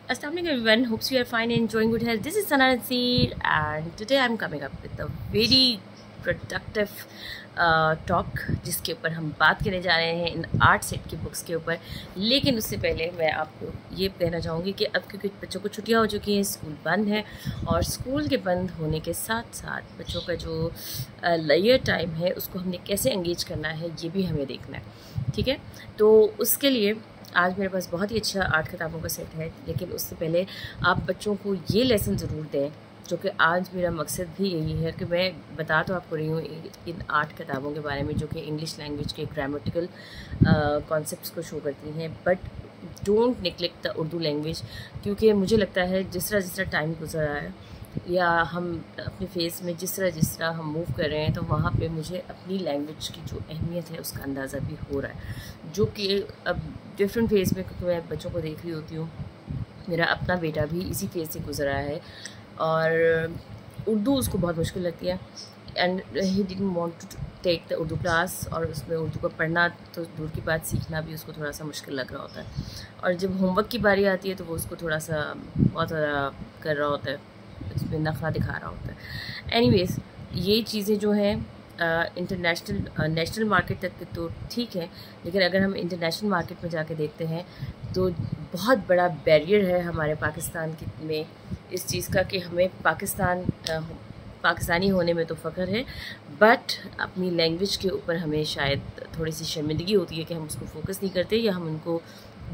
Assalamualaikum everyone, hopes you are fine and enjoying good health. This is Sana Nasir and today I'm coming up with a very productive talk जिसके ऊपर हम बात करने जा रहे हैं इन 8 सेट की बुक्स के ऊपर। लेकिन उससे पहले मैं आपको ये कहना चाहूँगी कि अब क्योंकि बच्चों को छुट्टियाँ हो चुकी हैं, स्कूल बंद है और स्कूल के बंद होने के साथ साथ बच्चों का जो लेयर टाइम है उसको हमने कैसे एंगेज करना है ये भी हमें देखना है, ठीक है। तो उसके लिए आज मेरे पास बहुत ही अच्छा 8 किताबों का सेट है, लेकिन उससे पहले आप बच्चों को ये लेसन ज़रूर दें, जो कि आज मेरा मकसद भी यही है कि मैं बता तो आपको रही हूँ इन 8 किताबों के बारे में जो कि इंग्लिश लैंग्वेज के ग्रामेटिकल कॉन्सेप्ट्स को शो करती हैं, but don't neglect the Urdu language. क्योंकि मुझे लगता है जिस तरह टाइम गुजर रहा है या हम अपने फेस में जिस तरह हम मूव कर रहे हैं, तो वहाँ पे मुझे अपनी लैंग्वेज की जो अहमियत है उसका अंदाज़ा भी हो रहा है, जो कि अब डिफरेंट फेज़ में, क्योंकि मैं बच्चों को देख रही होती हूँ, मेरा अपना बेटा भी इसी फेज़ से गुजरा है और उर्दू उसको बहुत मुश्किल लगती है and he didn't want to take the Urdu class, और उसमें उर्दू को पढ़ना तो दूर की बात, सीखना भी उसको थोड़ा सा मुश्किल लग रहा होता है। और जब होमवर्क की बारी आती है तो वो उसको थोड़ा सा बहुत ज़्यादा कर रहा होता है, उसमें नखरा दिखा रहा होता है। एनीवेज़, ये चीज़ें जो हैं नेशनल मार्केट तक तो ठीक है, लेकिन अगर हम इंटरनेशनल मार्केट में जाके देखते हैं तो बहुत बड़ा बैरियर है हमारे पाकिस्तान में इस चीज़ का कि हमें पाकिस्तानी होने में तो फ़ख्र है, बट अपनी लैंग्वेज के ऊपर हमें शायद थोड़ी सी शर्मिंदगी होती है कि हम उसको फोकस नहीं करते, या हम उनको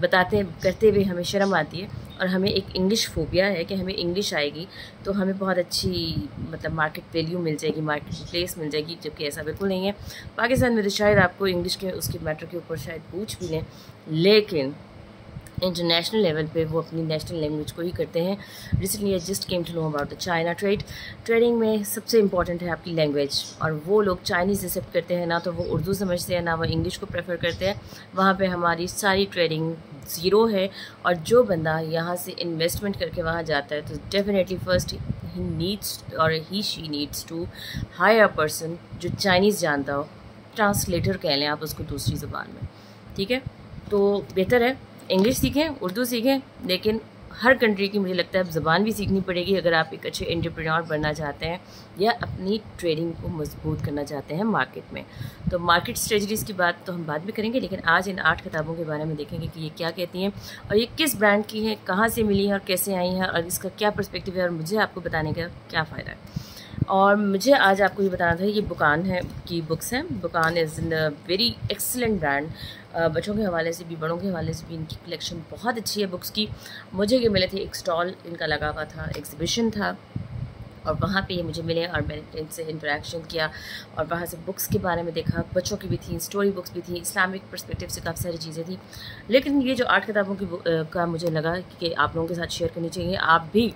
करते हुए हमें शर्म आती है, और हमें एक इंग्लिश फोबिया है कि हमें इंग्लिश आएगी तो हमें बहुत अच्छी मतलब मार्केट वैल्यू मिल जाएगी, मार्केट प्लेस मिल जाएगी, जबकि ऐसा बिल्कुल नहीं है। पाकिस्तान में तो शायद आपको इंग्लिश के उसके मैटर के ऊपर शायद पूछ भी लें, लेकिन इंटरनेशनल लेवल पे वो अपनी नेशनल लैंग्वेज को ही करते हैं। Recently I just came to know about the China trading में सबसे इंपॉर्टेंट है आपकी लैंग्वेज, और वो लोग चाइनीज़ एक्सेप्ट करते हैं, ना तो वो उर्दू समझते हैं ना वो इंग्लिश को प्रेफर करते हैं। वहाँ पे हमारी सारी ट्रेडिंग ज़ीरो है, और जो बंदा यहाँ से इन्वेस्टमेंट करके वहाँ जाता है तो डेफिनेटली फर्स्ट ही she needs to hire a person जो चाइनीज़ जानता हो, ट्रांसलेटर कह लें आप उसको दूसरी ज़ुबान में, ठीक है। तो बेहतर है इंग्लिश सीखें, उर्दू सीखें, लेकिन हर कंट्री की मुझे लगता है अब ज़बान भी सीखनी पड़ेगी अगर आप एक अच्छे एंटरप्रेन्योर बनना चाहते हैं या अपनी ट्रेडिंग को मजबूत करना चाहते हैं मार्केट में। तो मार्केट स्ट्रेटजीज़ की बात तो हम बाद में करेंगे, लेकिन आज इन 8 किताबों के बारे में देखेंगे कि ये क्या कहती हैं और ये किस ब्रांड की हैं, कहाँ से मिली हैं और कैसे आई हैं, और इसका क्या पर्सपेक्टिव है, और मुझे आपको बताने का क्या फ़ायदा है। और मुझे आज आपको ये बताना था, ये बुकान है की बुक्स हैं। बुकान is in very excellent brand, बच्चों के हवाले से भी बड़ों के हवाले से भी इनकी कलेक्शन बहुत अच्छी है बुक्स की। मुझे ये मिले थे, एक स्टॉल इनका लगा हुआ था, एग्ज़िबिशन था, और वहाँ पे ये मुझे मिले और मैंने इनसे इंटरेक्शन किया और वहाँ से बुक्स के बारे में देखा। बच्चों की भी थी, स्टोरी बुक्स भी थी, इस्लामिक पर्सपेक्टिव से काफ़ी सारी चीज़ें थी। लेकिन ये जो 8 किताबों की का मुझे लगा कि आप लोगों के साथ शेयर करनी चाहिए, आप भी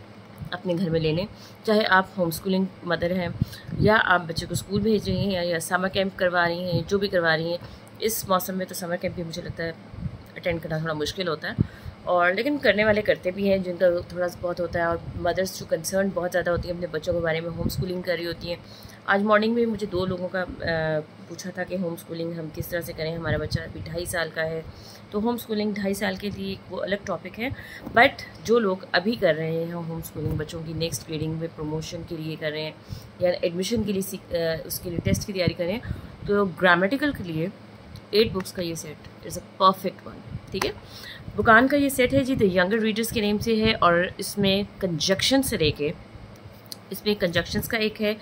अपने घर में ले लें, चाहे आप होम स्कूलिंग मदर हैं या आप बच्चे को स्कूल भेज रही हैं या समर कैंप करवा रही हैं, जो भी करवा रही हैं। इस मौसम में तो समर कैंप भी मुझे लगता है अटेंड करना थोड़ा मुश्किल होता है, और लेकिन करने वाले करते भी हैं जिनका थोड़ा बहुत होता है, और मदर्स जो कंसर्न बहुत ज़्यादा होती हैं अपने बच्चों के बारे में, होम स्कूलिंग कर रही होती हैं। आज मॉर्निंग में मुझे 2 लोगों का पूछा था कि होम स्कूलिंग हम किस तरह से करें, हमारा बच्चा अभी 2.5 साल का है, तो होम स्कूलिंग 2.5 साल के लिए वो अलग टॉपिक है। बट जो लोग अभी कर रहे हैं होम स्कूलिंग, बच्चों की नेक्स्ट ग्रेडिंग में प्रमोशन के लिए कर रहे हैं या एडमिशन के लिए उसके लिए टेस्ट की तैयारी कर रहे हैं, तो ग्रामेटिकल के लिए 8 बुक्स का ये set is a perfect one, ठीक है। बुकान का ये सेट है जी, द यंगर रीडर्स के नेम से है, और इसमें कंजक्शन से लेके, इसमें कंजक्शंस का एक है,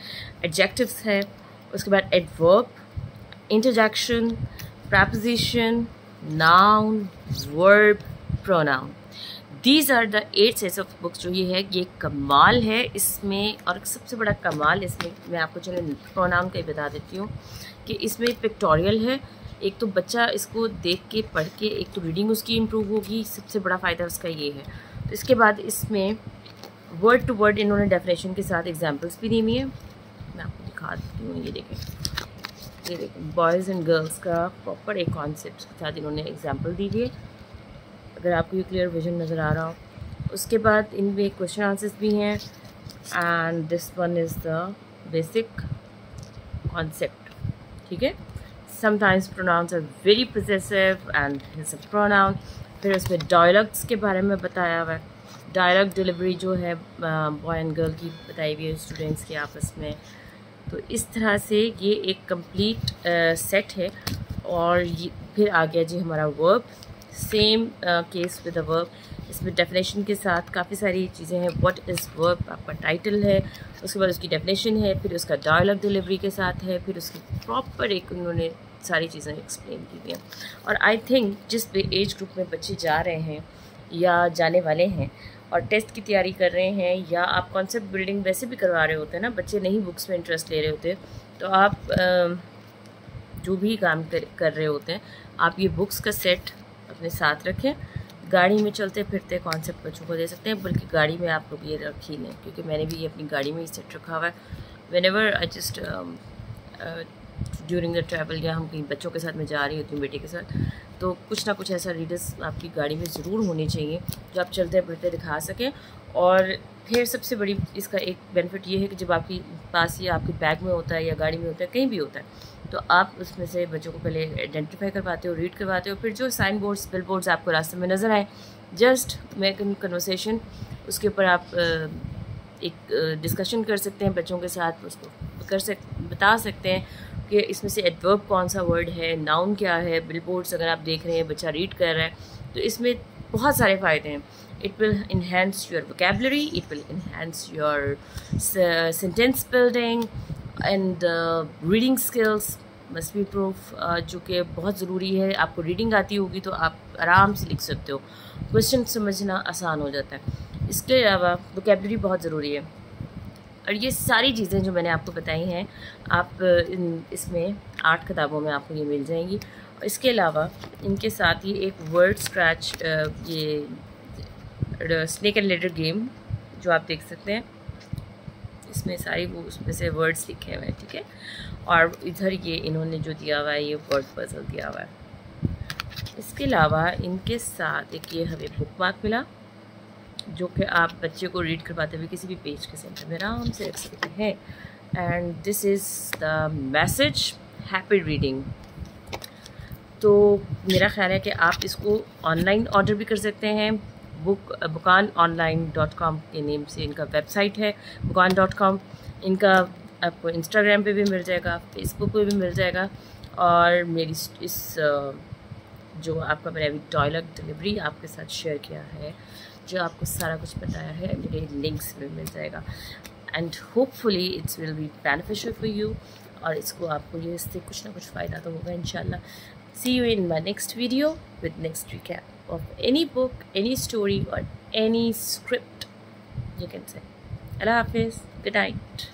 एडजेक्टिव्स है, उसके बाद adverb, interjection, preposition, noun, verb, pronoun. These are the 8 sets of books. जो ये है ये कमाल है इसमें, और सबसे बड़ा कमाल इसमें मैं आपको चलो प्रोनाउन का ही बता देती हूँ कि इसमें पिक्टोरियल है। एक तो बच्चा इसको देख के पढ़ के, एक तो रीडिंग उसकी इम्प्रूव होगी, सबसे बड़ा फ़ायदा उसका ये है। तो इसके बाद इसमें वर्ड टू वर्ड इन्होंने डेफिनेशन के साथ एग्जांपल्स भी दी हुई है, मैं आपको दिखा देती हूँ। ये देखें बॉयज़ एंड गर्ल्स का प्रॉपर एक कॉन्सेप्ट के साथ इन्होंने एग्जांपल दी हुई है, अगर आपको ये क्लियर विजन नज़र आ रहा हो। उसके बाद इनमें क्वेश्चन आंसर्स भी हैं, and this one is the basic concept, ठीक है। Sometimes pronouns are very possessive and it's a pronoun. फिर उसमें डायलॉग्स के बारे में बताया हुआ है, डायलॉग डिलीवरी जो है बॉय एंड गर्ल की बताई हुई है स्टूडेंट्स के आपस में। तो इस तरह से ये एक कंप्लीट सेट है। और ये फिर आ गया जी हमारा verb, same case with the verb. इसमें डेफिनेशन के साथ काफ़ी सारी चीज़ें हैं। व्हाट इज़ वर्ब, आपका टाइटल है, उसके बाद उसकी डेफिनेशन है, फिर उसका डायलॉग डिलीवरी के साथ है, फिर उसकी प्रॉपर एक उन्होंने सारी चीज़ें एक्सप्लेन की हुई हैं। और आई थिंक जिस भी एज ग्रुप में बच्चे जा रहे हैं या जाने वाले हैं और टेस्ट की तैयारी कर रहे हैं, या आप कॉन्सेप्ट बिल्डिंग वैसे भी करवा रहे होते हैं ना, बच्चे नहीं बुक्स में इंटरेस्ट ले रहे होते, तो आप जो भी काम कर रहे होते हैं, आप ये बुक्स का सेट अपने साथ रखें। गाड़ी में चलते फिरते कॉन्सेप्ट बच्चों को दे सकते हैं, बल्कि गाड़ी में आप लोग ये रख ही लें, क्योंकि मैंने भी ये अपनी गाड़ी में ही सेट रखा हुआ है। Whenever I just during the travel, या हम कहीं बच्चों के साथ मैं जा रही होती हूँ बेटे के साथ, तो कुछ ना कुछ ऐसा रीडर्स आपकी गाड़ी में ज़रूर होने चाहिए जो आप चलते फिरते दिखा सकें। और फिर सबसे बड़ी इसका एक बेनिफिट ये है कि जब आपके पास ये आपके बैग में होता है या गाड़ी में होता है, कहीं भी होता है, तो आप उसमें से बच्चों को पहले आइडेंटिफाई करवाते हो, रीड करवाते हो, फिर जो साइन बोर्ड्स बिल बोर्ड्स आपको रास्ते में नज़र आए, जस्ट मेक एन कन्वर्सेशन, उसके ऊपर आप एक डिस्कशन कर सकते हैं बच्चों के साथ, उसको बता सकते हैं कि इसमें से एडवर्ब कौन सा वर्ड है, नाउन क्या है। बिल बोर्ड्स अगर आप देख रहे हैं, बच्चा रीड कर रहा है, तो इसमें बहुत सारे फ़ायदे हैं। It will enhance your vocabulary, it will enhance your sentence building and reading skills must be proof, जो कि बहुत ज़रूरी है। आपको रीडिंग आती होगी तो आप आराम से लिख सकते हो, क्वेश्चन समझना आसान हो जाता है। इसके अलावा vocabulary बहुत ज़रूरी है। और ये सारी चीज़ें जो मैंने आपको बताई हैं, आप इसमें 8 किताबों में आपको ये मिल जाएंगी। और इसके अलावा इनके साथ ही एक वर्ड स्क्रैच, ये स्नेक एंड लेडर गेम जो आप देख सकते हैं, इसमें सारी वो उसमें से वर्ड्स लिखे हुए हैं, ठीक है। और इधर ये इन्होंने जो दिया हुआ है, ये वर्ड पजल दिया हुआ है। इसके अलावा इनके साथ एक ये हमें बुक मार्क मिला, जो कि आप बच्चे को रीड करवाते हुए किसी भी पेज के सेंटर में आराम से रख सकते हैं। And this is the message, happy reading. तो मेरा ख्याल है कि आप इसको ऑनलाइन ऑर्डर भी कर सकते हैं। bukanonline.com के नेम से इनका वेबसाइट है, bukan.com। इनका आपको इंस्टाग्राम पे भी मिल जाएगा, फेसबुक पे भी मिल जाएगा। और मेरी इस जो आपका मैंने अभी डायलॉग डिलीवरी आपके साथ शेयर किया है, जो आपको सारा कुछ बताया है, मेरे लिंक्स में मिल जाएगा। And hopefully it's will be beneficial for you, और इसको आपको ये इससे कुछ ना कुछ फ़ायदा तो होगा इंशाल्लाह। See you in my next video with next recap of any book, any story or any script you can say. Allah Hafiz. Good night.